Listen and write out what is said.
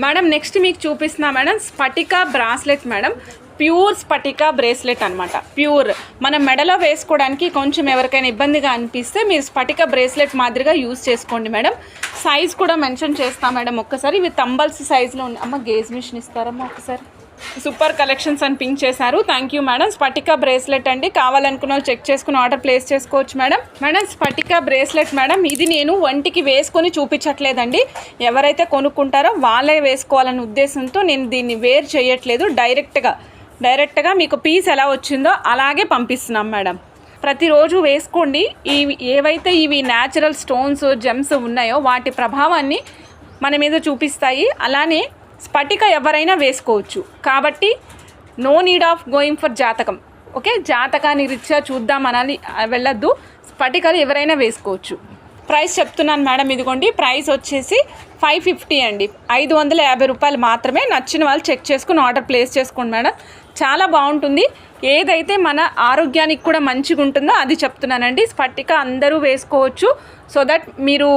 Madam next మీకు చూపిస్తున్నా madam స్ఫటిక బ్రాస్లెట్ మేడం. ప్యూర్ స్ఫటిక బ్రేస్లెట్ అనమాట. ప్యూర్ మన మెడలో వేసుకోవడానికి కొంచెం ఎవరికైనా ఇబ్బందిగా అనిపిస్తే మీరు స్ఫటిక బ్రేస్లెట్ మాదిరిగా యూజ్ చేసుకోండి మేడం. సైజ్ కూడా మెన్షన్ చేస్తాం మేడం. ఒక్కసారి ఇవి తంబల్స్ సైజులో ఉంది. అమ్మ గేజ్ మిషన్ ఇస్తారమ్మా ఒకసారి. సూపర్ కలెక్షన్స్ అని పింక్ చేశారు. Thank you madam. స్ఫటిక బ్రేస్లెట్ అండి. కావాలనుకున్న చెక్ చేసుకుని ఆర్డర్ ప్లేస్ చేసుకోవచ్చు మేడం. మేడం స్ఫటిక బ్రేస్లెట్ మేడం. ఇది నేను ఒంటికి వేసుకొని చూపించట్లేదండి. ఎవరైతే కొనుక్కుంటారో వాళ్ళే వేసుకోవాలనే ఉద్దేశంతో నేను దీన్ని వేర్ చేయట్లేదు. డైరెక్ట్గా మీకు పీస్ ఎలా వచ్చిందో అలాగే పంపిస్తున్నాం మేడం. ప్రతిరోజు వేసుకోండి. ఏవైతే ఇవి న్యాచురల్ స్టోన్స్ జెమ్స్ ఉన్నాయో వాటి ప్రభావాన్ని మన మీద చూపిస్తాయి. అలానే స్ఫటిక ఎవరైనా వేసుకోవచ్చు కాబట్టి no need of going for జాతకం. ఓకే, జాతకాన్ని రీత్యా చూద్దామనాలి వెళ్ళొద్దు. స్ఫటికలు ఎవరైనా వేసుకోవచ్చు. ప్రైస్ చెప్తున్నాను మేడం. ఇదిగోండి ప్రైస్ వచ్చేసి 550 అండి. 550 రూపాయలు మాత్రమే. నచ్చిన వాళ్ళు చెక్ చేసుకుని ఆర్డర్ ప్లేస్ చేసుకోండి మేడం. చాలా బాగుంటుంది. ఏదైతే మన ఆరోగ్యానికి కూడా మంచిగా ఉంటుందో అది చెప్తున్నానండి. స్ఫటిక అందరూ వేసుకోవచ్చు. సో దట్ మీరు